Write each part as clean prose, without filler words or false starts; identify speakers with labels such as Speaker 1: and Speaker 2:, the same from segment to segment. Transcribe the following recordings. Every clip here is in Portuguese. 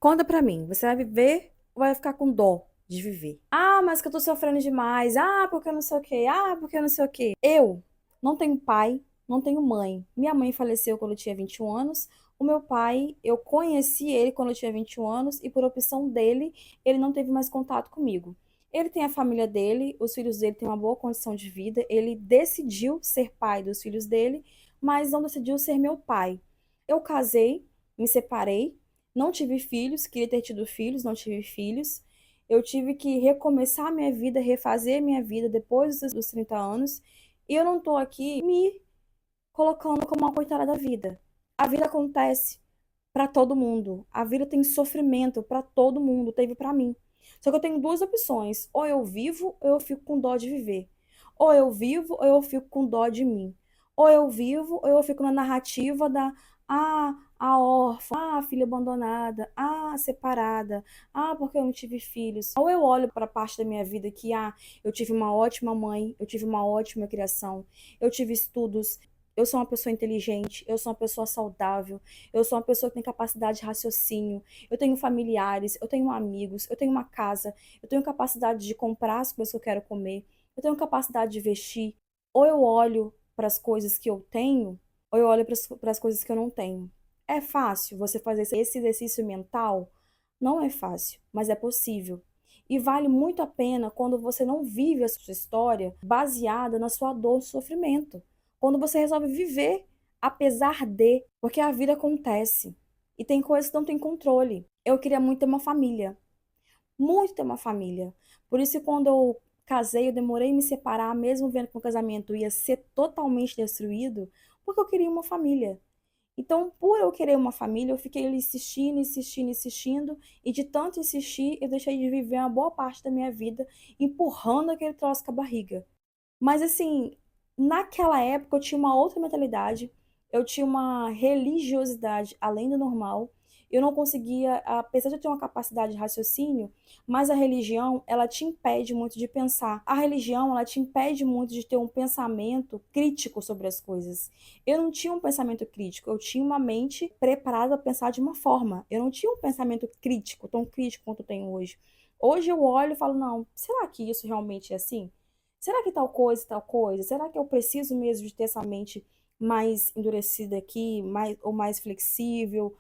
Speaker 1: Conta pra mim, você vai viver ou vai ficar com dó de viver? Ah, mas que eu tô sofrendo demais. Ah, porque eu não sei o quê. Ah, porque eu não sei o quê. Eu não tenho pai, não tenho mãe. Minha mãe faleceu quando eu tinha 21 anos. O meu pai, eu conheci ele quando eu tinha 21 anos e por opção dele, ele não teve mais contato comigo. Ele tem a família dele, os filhos dele têm uma boa condição de vida. Ele decidiu ser pai dos filhos dele, mas não decidiu ser meu pai. Eu casei, me separei, não tive filhos, queria ter tido filhos, não tive filhos. Eu tive que recomeçar minha vida, refazer minha vida depois dos 30 anos. E eu não tô aqui me colocando como uma coitada da vida. A vida acontece para todo mundo. A vida tem sofrimento para todo mundo, teve para mim. Só que eu tenho duas opções: ou eu vivo, ou eu fico com dó de viver. Ou eu vivo, ou eu fico com dó de mim. Ou eu vivo, ou eu fico na narrativa da a órfã, a filha abandonada, a separada, porque eu não tive filhos. Ou eu olho para a parte da minha vida que eu tive uma ótima mãe, eu tive uma ótima criação, eu tive estudos, eu sou uma pessoa inteligente, eu sou uma pessoa saudável, eu sou uma pessoa que tem capacidade de raciocínio, eu tenho familiares, eu tenho amigos, eu tenho uma casa, eu tenho capacidade de comprar as coisas que eu quero comer, eu tenho capacidade de vestir. Ou eu olho para as coisas que eu tenho, ou eu olho para as coisas que eu não tenho. É fácil você fazer esse exercício mental? Não é fácil, mas é possível. E vale muito a pena quando você não vive a sua história baseada na sua dor e sofrimento. Quando você resolve viver apesar de, porque a vida acontece e tem coisas que não tem controle. Eu queria muito ter uma família, muito ter uma família. Por isso, quando eu casei, eu demorei a me separar, mesmo vendo que o casamento ia ser totalmente destruído, porque eu queria uma família. Então, por eu querer uma família, eu fiquei ali insistindo, insistindo, insistindo, e de tanto insistir, eu deixei de viver uma boa parte da minha vida empurrando aquele troço com a barriga. Mas assim, naquela época eu tinha uma outra mentalidade, eu tinha uma religiosidade além do normal. Eu não conseguia, apesar de eu ter uma capacidade de raciocínio, mas a religião, ela te impede muito de pensar. A religião, ela te impede muito de ter um pensamento crítico sobre as coisas. Eu não tinha um pensamento crítico, eu tinha uma mente preparada para pensar de uma forma. Eu não tinha um pensamento crítico, tão crítico quanto eu tenho hoje. Hoje eu olho e falo, não, será que isso realmente é assim? Será que tal coisa, tal coisa? Será que eu preciso mesmo de ter essa mente mais endurecida aqui, mais flexível?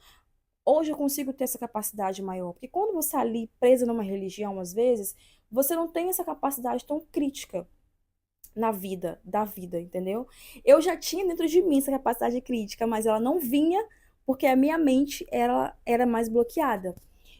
Speaker 1: Hoje eu consigo ter essa capacidade maior, porque quando você está ali presa numa religião, às vezes, você não tem essa capacidade tão crítica na vida, da vida, entendeu? Eu já tinha dentro de mim essa capacidade crítica, mas ela não vinha porque a minha mente era mais bloqueada.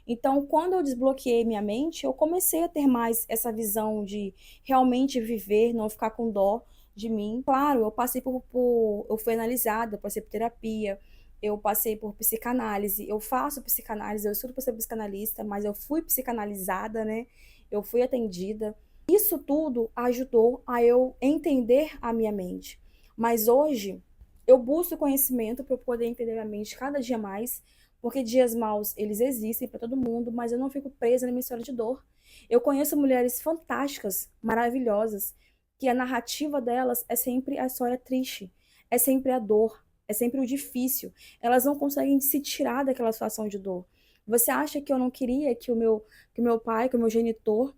Speaker 1: Então, quando eu desbloqueei minha mente, eu comecei a ter mais essa visão de realmente viver, não ficar com dó de mim. Claro, eu passei eu fui analisada, eu passei por terapia, eu passei por psicanálise, eu faço psicanálise, eu estudo para ser psicanalista, mas eu fui psicanalizada, né? Eu fui atendida. Isso tudo ajudou a eu entender a minha mente. Mas hoje eu busco conhecimento para eu poder entender a minha mente cada dia mais, porque dias maus eles existem para todo mundo, mas eu não fico presa na minha história de dor. Eu conheço mulheres fantásticas, maravilhosas, que a narrativa delas é sempre a história triste, é sempre a dor, é sempre o difícil. Elas não conseguem se tirar daquela situação de dor. Você acha que eu não queria que o meu pai, que o meu genitor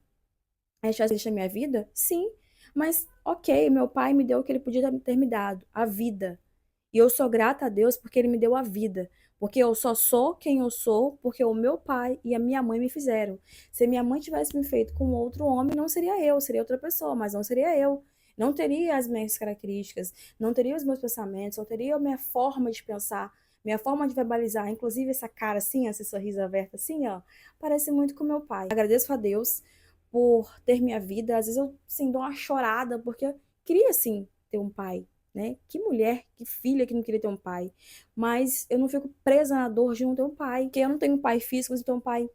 Speaker 1: rechaço a minha vida? Sim, mas ok, meu pai me deu o que ele podia ter me dado, a vida. E eu sou grata a Deus porque ele me deu a vida. Porque eu só sou quem eu sou porque o meu pai e a minha mãe me fizeram. Se minha mãe tivesse me feito com outro homem, não seria eu, seria outra pessoa, mas não seria eu. Não teria as minhas características, não teria os meus pensamentos, não teria a minha forma de pensar, minha forma de verbalizar. Inclusive, essa cara assim, esse sorriso aberto assim, ó, parece muito com meu pai. Agradeço a Deus por ter minha vida. Às vezes eu, assim, dou uma chorada, porque eu queria, sim, ter um pai, né? Que mulher, que filha que não queria ter um pai. Mas eu não fico presa na dor de não ter um pai, porque eu não tenho um pai físico, mas eu tenho um pai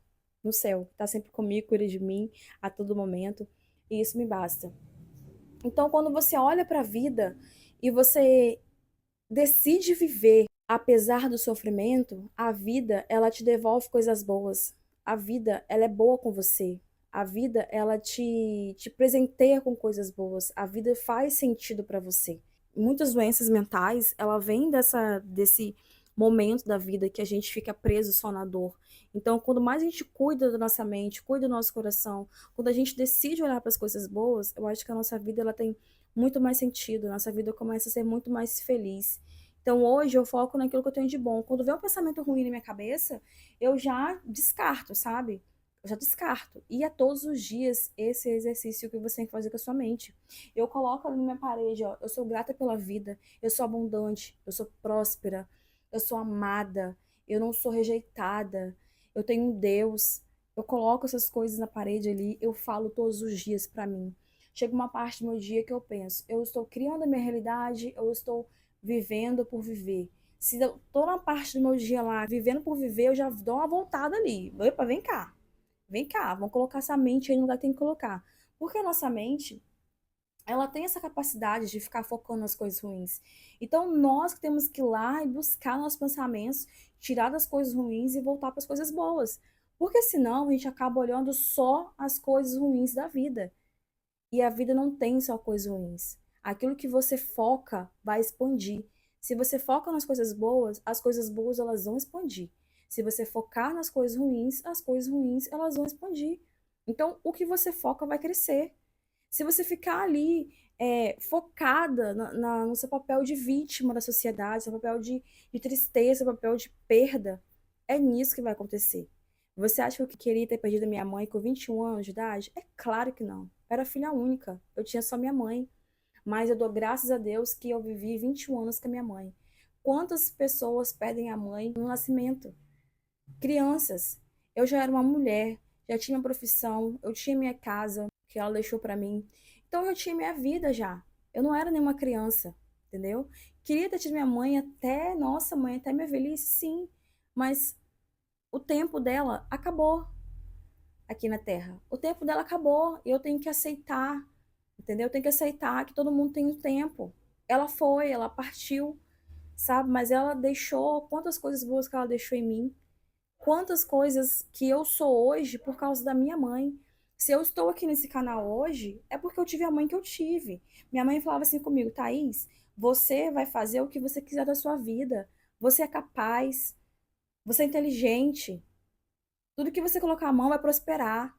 Speaker 1: no céu, que tá sempre comigo, cuida de mim a todo momento, e isso me basta. Então, quando você olha para a vida e você decide viver apesar do sofrimento, a vida, ela te devolve coisas boas. A vida, ela é boa com você. A vida, ela te presenteia com coisas boas. A vida faz sentido para você. Muitas doenças mentais, ela vem desse momento da vida que a gente fica preso só na dor. Então, quando mais a gente cuida da nossa mente, cuida do nosso coração, quando a gente decide olhar para as coisas boas, eu acho que a nossa vida ela tem muito mais sentido, a nossa vida começa a ser muito mais feliz. Então, hoje eu foco naquilo que eu tenho de bom. Quando vem um pensamento ruim na minha cabeça, eu já descarto, sabe? Eu já descarto. E é todos os dias esse exercício que você tem que fazer com a sua mente. Eu coloco ali na minha parede, ó, eu sou grata pela vida, eu sou abundante, eu sou próspera, eu sou amada, eu não sou rejeitada, eu tenho um Deus. Eu coloco essas coisas na parede ali, eu falo todos os dias pra mim. Chega uma parte do meu dia que eu penso, eu estou criando a minha realidade, eu estou vivendo por viver. Se eu tô na parte do meu dia lá, vivendo por viver, eu já dou uma voltada ali. Opa, vem cá, vamos colocar essa mente aí no lugar que tem que colocar. Porque a nossa mente, ela tem essa capacidade de ficar focando nas coisas ruins. Então, nós que temos que ir lá e buscar nossos pensamentos, tirar das coisas ruins e voltar para as coisas boas. Porque senão a gente acaba olhando só as coisas ruins da vida. E a vida não tem só coisas ruins. Aquilo que você foca vai expandir. Se você foca nas coisas boas, as coisas boas elas vão expandir. Se você focar nas coisas ruins, as coisas ruins elas vão expandir. Então, o que você foca vai crescer. Se você ficar ali focada no seu papel de vítima da sociedade, seu papel de tristeza, seu papel de perda, é nisso que vai acontecer. Você acha que eu queria ter perdido a minha mãe com 21 anos de idade? É claro que não. Eu era filha única. Eu tinha só minha mãe. Mas eu dou graças a Deus que eu vivi 21 anos com a minha mãe. Quantas pessoas perdem a mãe no nascimento? Crianças. Eu já era uma mulher, já tinha uma profissão, eu tinha minha casa que ela deixou para mim. Então eu tinha minha vida já. Eu não era nenhuma criança, entendeu? Queria ter tido minha mãe até, nossa mãe, até minha velhice, sim. Mas o tempo dela acabou aqui na Terra. O tempo dela acabou e eu tenho que aceitar, entendeu? Eu tenho que aceitar que todo mundo tem um tempo. Ela foi, ela partiu, sabe? Mas ela deixou quantas coisas boas que ela deixou em mim. Quantas coisas que eu sou hoje por causa da minha mãe. Se eu estou aqui nesse canal hoje, é porque eu tive a mãe que eu tive. Minha mãe falava assim comigo, Thaís, você vai fazer o que você quiser da sua vida. Você é capaz, você é inteligente. Tudo que você colocar a mão vai prosperar,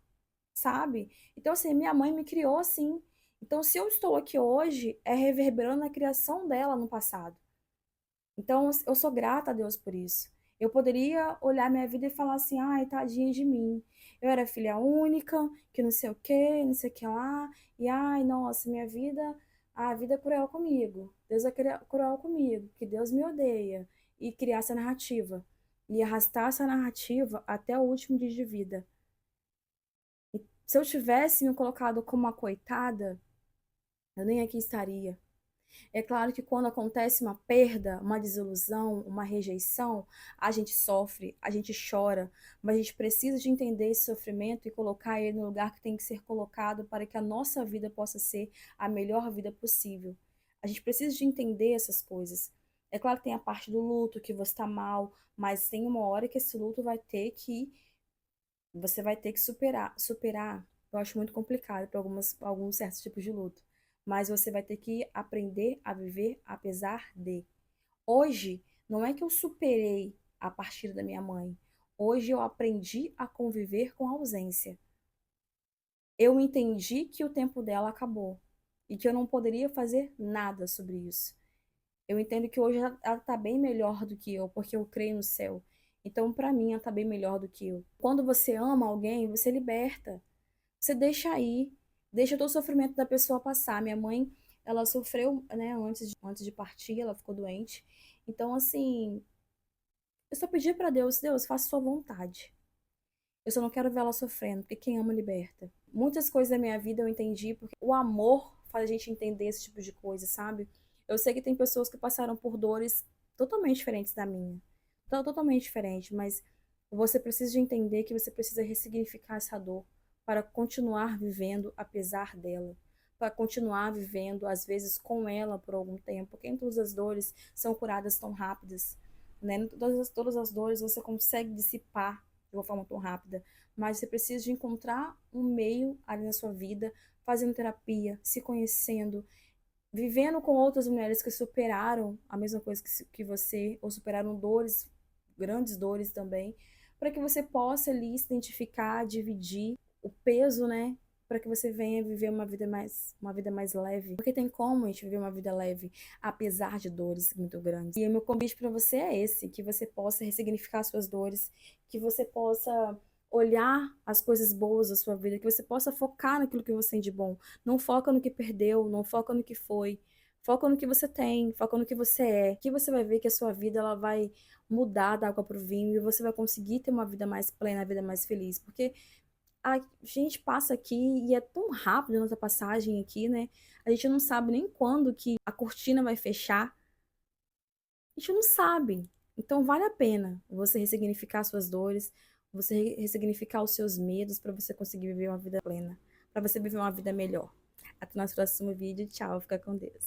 Speaker 1: sabe? Então, assim, minha mãe me criou assim. Então, se eu estou aqui hoje, é reverberando a criação dela no passado. Então, eu sou grata a Deus por isso. Eu poderia olhar minha vida e falar assim, ai, tadinha de mim. Eu era filha única, que não sei o quê, não sei o que lá. E, ai, nossa, minha vida, a vida é cruel comigo. Deus é cruel comigo, que Deus me odeia. E criar essa narrativa. E arrastar essa narrativa até o último dia de vida. E se eu tivesse me colocado como uma coitada, eu nem aqui estaria. É claro que quando acontece uma perda, uma desilusão, uma rejeição, a gente sofre, a gente chora, mas a gente precisa de entender esse sofrimento e colocar ele no lugar que tem que ser colocado para que a nossa vida possa ser a melhor vida possível. A gente precisa de entender essas coisas. É claro que tem a parte do luto, que você está mal, mas tem uma hora que esse luto vai ter que, você vai ter que superar. Eu acho muito complicado para alguns certos tipos de luto, mas você vai ter que aprender a viver apesar de. Hoje, não é que eu superei a partida da minha mãe. Hoje eu aprendi a conviver com a ausência. Eu entendi que o tempo dela acabou e que eu não poderia fazer nada sobre isso. Eu entendo que hoje ela está bem melhor do que eu, porque eu creio no céu. Então, para mim, ela está bem melhor do que eu. Quando você ama alguém, você liberta. Você deixa aí, deixa todo o sofrimento da pessoa passar. Minha mãe, ela sofreu, né, antes de partir, ela ficou doente. Então, assim, eu só pedi para Deus, Deus, faça sua vontade. Eu só não quero ver ela sofrendo, porque quem ama liberta. Muitas coisas da minha vida eu entendi porque o amor faz a gente entender esse tipo de coisa, sabe? Eu sei que tem pessoas que passaram por dores totalmente diferentes da minha. Totalmente diferente, mas você precisa de entender que você precisa ressignificar essa dor para continuar vivendo apesar dela, para continuar vivendo às vezes com ela por algum tempo, porque nem todas as dores são curadas tão rápidas, né? Nem todas as dores você consegue dissipar de uma forma tão rápida, mas você precisa de encontrar um meio ali na sua vida, fazendo terapia, se conhecendo, vivendo com outras mulheres que superaram a mesma coisa que você, ou superaram dores, grandes dores também, para que você possa ali se identificar, dividir o peso, né? Para que você venha viver uma vida mais leve. Porque tem como a gente viver uma vida leve, apesar de dores muito grandes. E o meu convite para você é esse, que você possa ressignificar suas dores, que você possa olhar as coisas boas da sua vida, que você possa focar naquilo que você tem de bom. Não foca no que perdeu, não foca no que foi. Foca no que você tem, foca no que você é. Que você vai ver que a sua vida ela vai mudar da água para o vinho e você vai conseguir ter uma vida mais plena, uma vida mais feliz. Porque a gente passa aqui e é tão rápido a nossa passagem aqui, né? A gente não sabe nem quando que a cortina vai fechar. A gente não sabe. Então vale a pena você ressignificar suas dores, você ressignificar os seus medos para você conseguir viver uma vida plena, para você viver uma vida melhor. Até o nosso próximo vídeo. Tchau, fica com Deus.